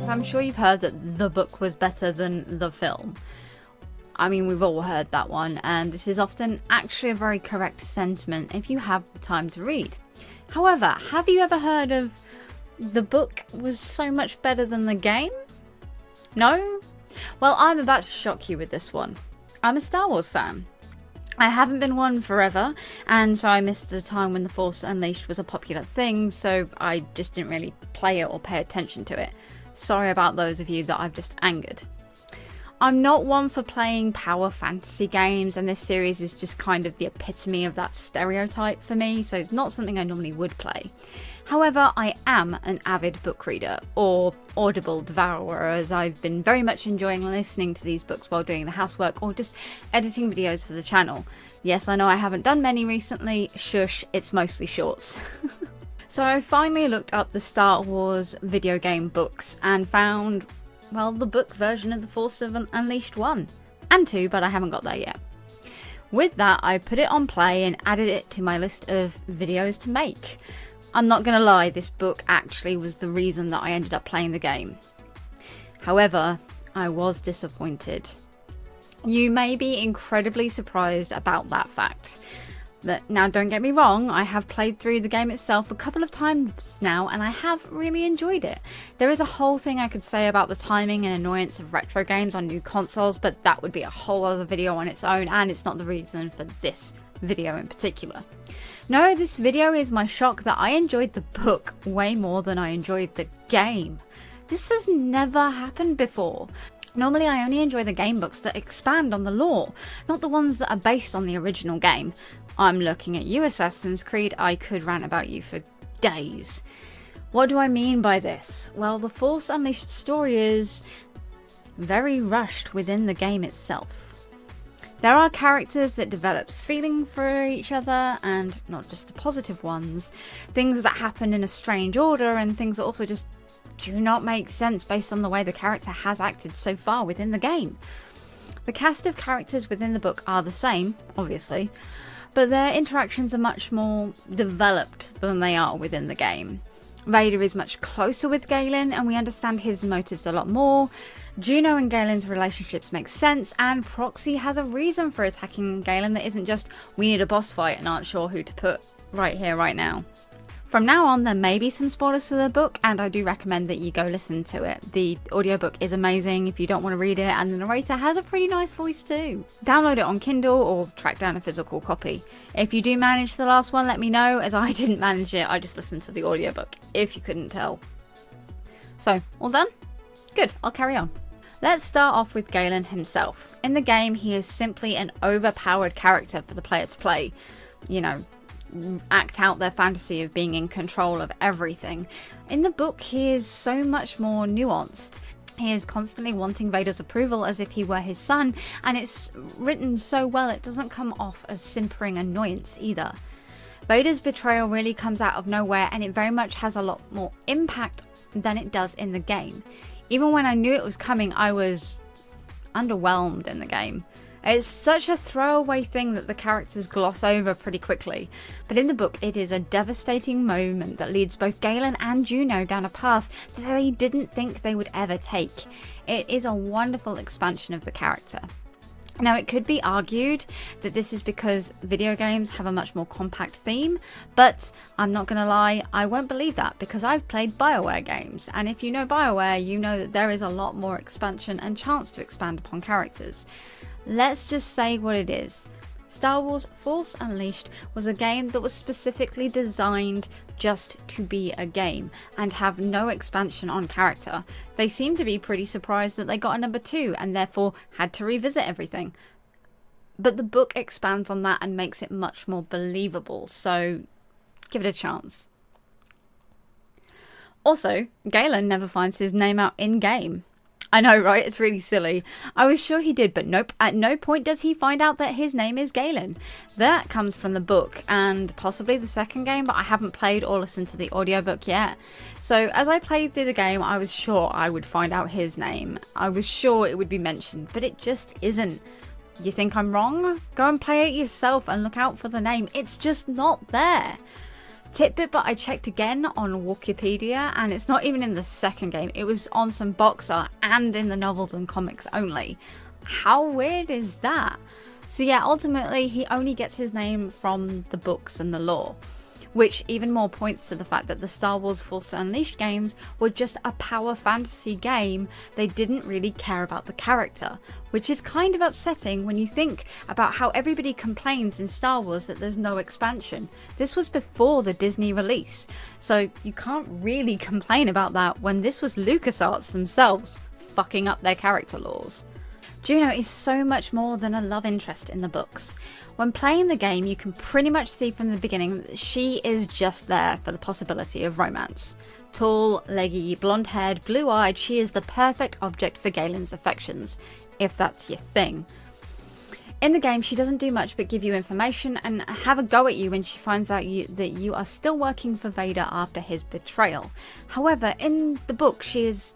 games, I'm sure you've heard that the book was better than the film. I mean, we've all heard that one, and this is often actually a very correct sentiment if you have the time to read. However, have you ever heard of the book was so much better than the game? No? Well, I'm about to shock you with this one. I'm a Star Wars fan. I haven't been one forever, and so I missed the time when The Force Unleashed was a popular thing, so I just didn't really play it or pay attention to it. Sorry about those of you that I've just angered. I'm not one for playing power fantasy games, and this series is just kind of the epitome of that stereotype for me, so it's not something I normally would play. However, I am an avid book reader, or audible devourer, as I've been very much enjoying listening to these books while doing the housework or just editing videos for the channel. Yes, I know I haven't done many recently, shush, it's mostly shorts. So I finally looked up the Star Wars video game books and found, well, the book version of The Force Unleashed 1 and 2, but I haven't got there yet. With that, I put it on play and added it to my list of videos to make. I'm not gonna lie, this book actually was the reason that I ended up playing the game. However, I was disappointed. You may be incredibly surprised about that fact. Now, don't get me wrong, I have played through the game itself a couple of times now, and I have really enjoyed it. There is a whole thing I could say about the timing and annoyance of retro games on new consoles, but that would be a whole other video on its own, and it's not the reason for this video in particular. No, this video is my shock that I enjoyed the book way more than I enjoyed the game. This has never happened before. Normally I only enjoy the game books that expand on the lore, not the ones that are based on the original game. I'm looking at you, Assassin's Creed. I could rant about you for days. What do I mean by this? Well, the Force Unleashed story is very rushed within the game itself. There are characters that develops feeling for each other, and not just the positive ones. Things that happen in a strange order, and things that also just do not make sense based on the way the character has acted so far within the game. The cast of characters within the book are the same, obviously, but their interactions are much more developed than they are within the game. Vader is much closer with Galen, and we understand his motives a lot more. Juno and Galen's relationships make sense, and Proxy has a reason for attacking Galen that isn't just, we need a boss fight and aren't sure who to put right here, right now. From now on, there may be some spoilers to the book, and I do recommend that you go listen to it. The audiobook is amazing if you don't want to read it, and the narrator has a pretty nice voice too. Download it on Kindle or track down a physical copy. If you do manage the last one, let me know, as I didn't manage it. I just listened to the audiobook, if you couldn't tell. So, all done? Good, I'll carry on. Let's start off with Galen himself. In the game, he is simply an overpowered character for the player to play. You know, act out their fantasy of being in control of everything. In the book, he is so much more nuanced. He is constantly wanting Vader's approval as if he were his son, and it's written so well it doesn't come off as simpering annoyance either. Vader's betrayal really comes out of nowhere, and it very much has a lot more impact than it does in the game. Even when I knew it was coming, I was underwhelmed in the game. It's such a throwaway thing that the characters gloss over pretty quickly, but in the book it is a devastating moment that leads both Galen and Juno down a path that they didn't think they would ever take. It is a wonderful expansion of the character. Now, it could be argued that this is because video games have a much more compact theme, but I'm not gonna lie, I won't believe that because I've played BioWare games, and if you know BioWare, you know that there is a lot more expansion and chance to expand upon characters. Let's just say what it is. Star Wars Force Unleashed was a game that was specifically designed just to be a game and have no expansion on character. They seem to be pretty surprised that they got a number 2 and therefore had to revisit everything. But the book expands on that and makes it much more believable, so give it a chance. Also, Galen never finds his name out in-game. I know, right? It's really silly. I was sure he did, but nope. At no point does he find out that his name is Galen. That comes from the book and possibly the second game, but I haven't played or listened to the audiobook yet. So as I played through the game, I was sure I would find out his name. I was sure it would be mentioned, but it just isn't. You think I'm wrong? Go and play it yourself and look out for the name. It's just not there. Tidbit, but I checked again on Wikipedia and it's not even in the second game. It was on some box art and in the novels and comics only. How weird is that? So yeah, ultimately he only gets his name from the books and the lore, which even more points to the fact that the Star Wars Force Unleashed games were just a power fantasy game. They didn't really care about the character, which is kind of upsetting when you think about how everybody complains in Star Wars that there's no expansion. This was before the Disney release, so you can't really complain about that when this was LucasArts themselves fucking up their character laws. Juno is so much more than a love interest in the books. When playing the game, you can pretty much see from the beginning that she is just there for the possibility of romance. Tall, leggy, blonde-haired, blue-eyed, she is the perfect object for Galen's affections, if that's your thing. In the game, she doesn't do much but give you information and have a go at you when she finds out that you are still working for Vader after his betrayal. However, in the book, she is,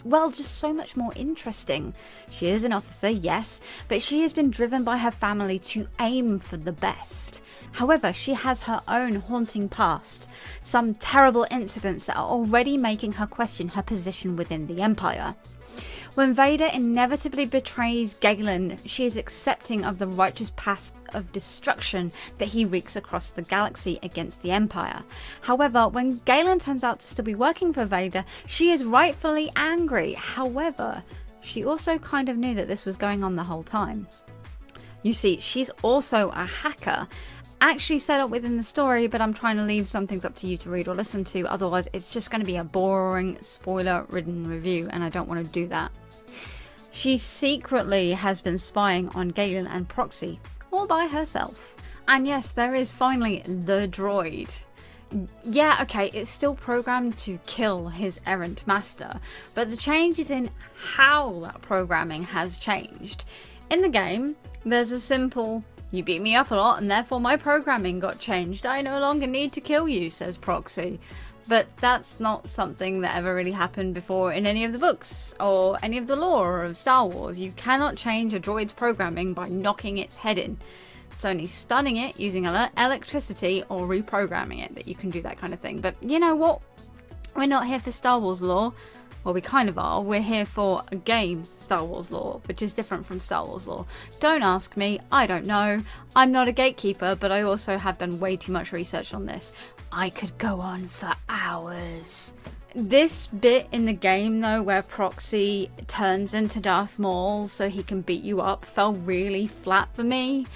well, just so much more interesting. She is an officer, yes, but she has been driven by her family to aim for the best. However, she has her own haunting past, some terrible incidents that are already making her question her position within the Empire. When Vader inevitably betrays Galen, she is accepting of the righteous path of destruction that he wreaks across the galaxy against the Empire. However, when Galen turns out to still be working for Vader, she is rightfully angry. However, she also kind of knew that this was going on the whole time. You see, she's also a hacker, actually set up within the story, but I'm trying to leave some things up to you to read or listen to, otherwise it's just going to be a boring, spoiler-ridden review, and I don't want to do that. She secretly has been spying on Galen and Proxy, all by herself. And yes, there is finally the droid. Yeah, okay, it's still programmed to kill his errant master, but the change is in how that programming has changed. In the game, there's a simple, "You beat me up a lot and therefore my programming got changed. I no longer need to kill you," says Proxy. But that's not something that ever really happened before in any of the books or any of the lore of Star Wars. You cannot change a droid's programming by knocking its head in. It's only stunning it using electricity or reprogramming it that you can do that kind of thing. But you know what? We're not here for Star Wars lore. Well, we kind of are. We're here for a game, Star Wars lore, which is different from Star Wars lore. Don't ask me. I don't know. I'm not a gatekeeper, but I also have done way too much research on this. I could go on for hours. This bit in the game, though, where Proxy turns into Darth Maul so he can beat you up, fell really flat for me,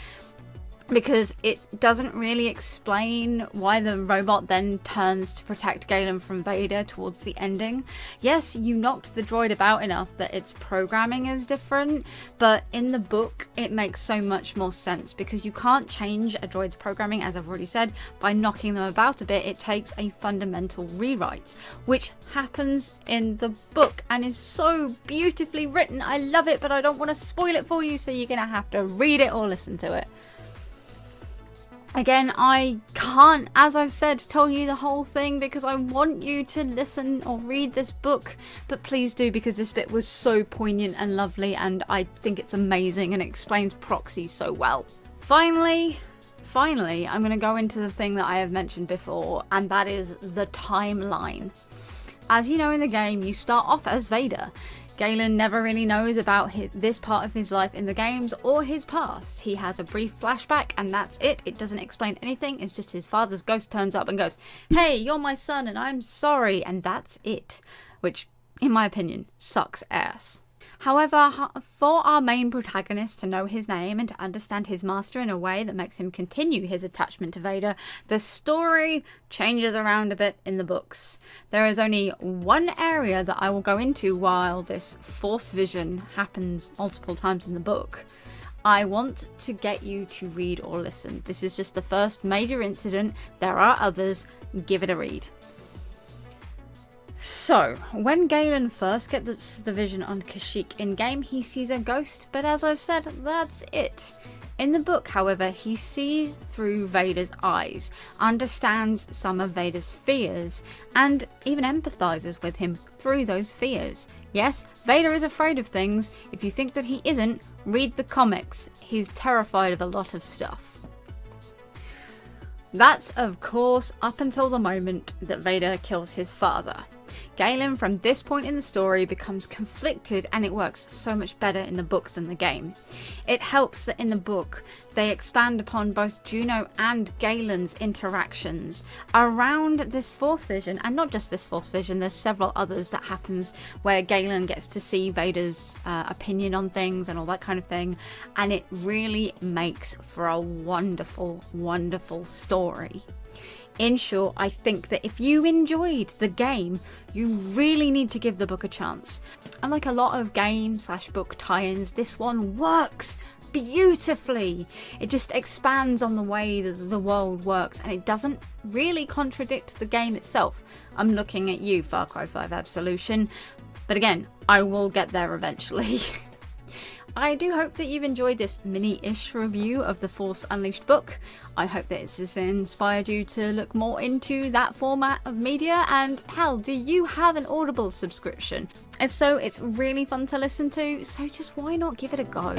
because it doesn't really explain why the robot then turns to protect Galen from Vader towards the ending. Yes, you knocked the droid about enough that its programming is different, but in the book it makes so much more sense because you can't change a droid's programming, as I've already said, by knocking them about a bit. It takes a fundamental rewrite, which happens in the book and is so beautifully written. I love it, but I don't want to spoil it for you, so you're gonna have to read it or listen to it. Again, I can't, as I've said, tell you the whole thing because I want you to listen or read this book, but please do, because this bit was so poignant and lovely and I think it's amazing and it explains Proxy so well. Finally, I'm going to go into the thing that I have mentioned before, and that is the timeline. As you know, in the game, you start off as Vader. Galen never really knows about this part of his life in the games or his past. He has a brief flashback and that's it. It doesn't explain anything. It's just his father's ghost turns up and goes, "Hey, you're my son and I'm sorry," and that's it. Which, in my opinion, sucks ass. However, for our main protagonist to know his name and to understand his master in a way that makes him continue his attachment to Vader, the story changes around a bit in the books. There is only one area that I will go into while this Force vision happens multiple times in the book. I want to get you to read or listen. This is just the first major incident. There are others. Give it a read. So, when Galen first gets the vision on Kashyyyk in-game, he sees a ghost, but as I've said, that's it. In the book, however, he sees through Vader's eyes, understands some of Vader's fears, and even empathizes with him through those fears. Yes, Vader is afraid of things. If you think that he isn't, read the comics. He's terrified of a lot of stuff. That's, of course, up until the moment that Vader kills his father. Galen, from this point in the story, becomes conflicted, and it works so much better in the book than the game. It helps that in the book, they expand upon both Juno and Galen's interactions around this Force vision, and not just this Force vision, there's several others that happens where Galen gets to see Vader's opinion on things and all that kind of thing, and it really makes for a wonderful, wonderful story. In short, I think that if you enjoyed the game, you really need to give the book a chance. Unlike a lot of game/book tie-ins, this one works beautifully. It just expands on the way that the world works, and it doesn't really contradict the game itself. I'm looking at you, Far Cry 5 Absolution, but again, I will get there eventually. I do hope that you've enjoyed this mini-ish review of the Force Unleashed book. I hope that it's inspired you to look more into that format of media, and hell, do you have an Audible subscription? If so, it's really fun to listen to, so just why not give it a go?